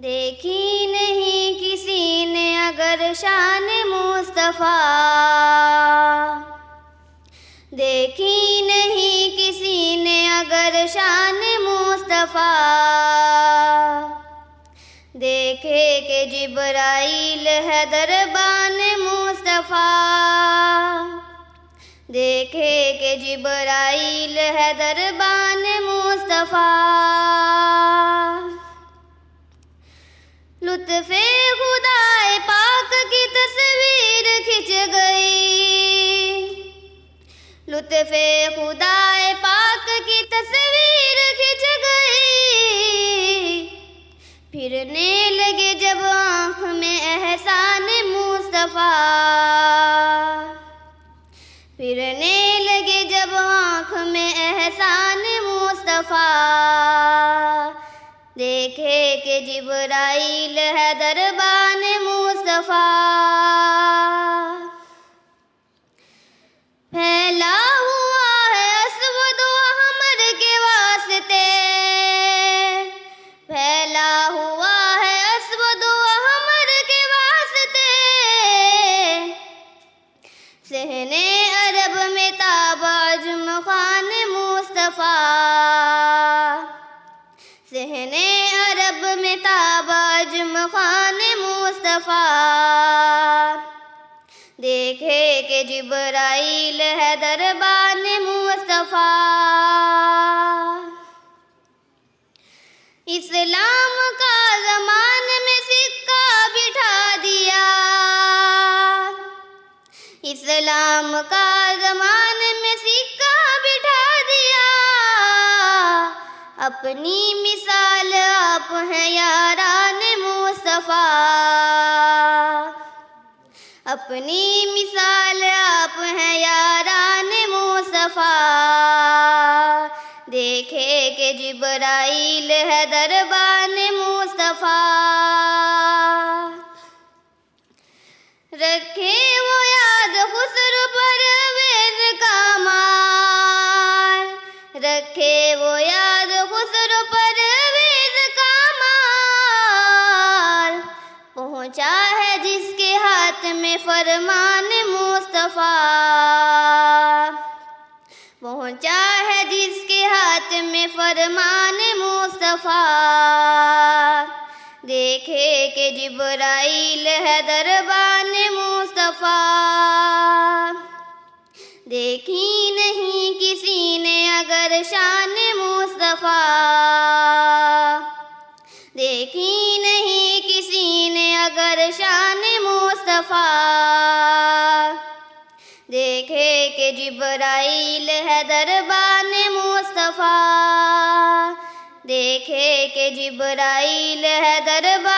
دیکھی نہیں کسی نے اگر شان مصطفیٰ، دیکھی نہیں کسی نے اگر شان مصطفیٰ، دیکھے کہ جبرائیل ہے دربان مصطفیٰ، دیکھے کہ جبرائیل ہے دربان مصطفیٰ، لطف خدائے پاک کی تصویر کھنچ گئی، لطف خدائے پاک کی تصویر کھنچ گئی، پھرنے لگے جب آنکھ میں احسان مصطفیٰ، پھرنے لگے جب آنکھ میں احسان مصطفیٰ، دیکھے کہ جبرائیل ہے دربان مصطفیٰ، پھیلا ہوا ہے اسود و احمر کے واسطے، پھیلا ہوا ہے اسود و احمر کے واسطے، صحن عرب میں تاب عجم خوان مصطفیٰ، صحن عرب میں تاب عجم خوان مصطفیٰ، دیکھے کہ جبرائیل ہے دربان مصطفیٰ، اسلام کا زمان میں سکہ بٹھا دیا، اسلام کا زمان میں سکہ بٹھا دیا، اپنی مثال آپ ہیں یاران مصطفیٰ، اپنی مثال آپ ہیں یاران مصطفیٰ، دیکھے کہ جبرائیل ہے دربان مصطفیٰ، رکھے وہ یاد خسرو پرویز کا مال، رکھے وہ یاد خسرو پرویز کا مال، پہنچا ہے جس کے ہاتھ میں فرمان مصطفیٰ، پہنچا ہے جس کے ہاتھ میں فرمان مصطفیٰ، دیکھے کہ جبرائیل ہے دربان مصطفیٰ، دیکھی نہیں کسی نے اگر شان مصطفیٰ، دیکھی نہیں کسی نے اگر شان مصطفیٰ، دیکھے کہ جبرائیل ہے دربان مصطفیٰ، دیکھے کہ جبرائیل ہے دربان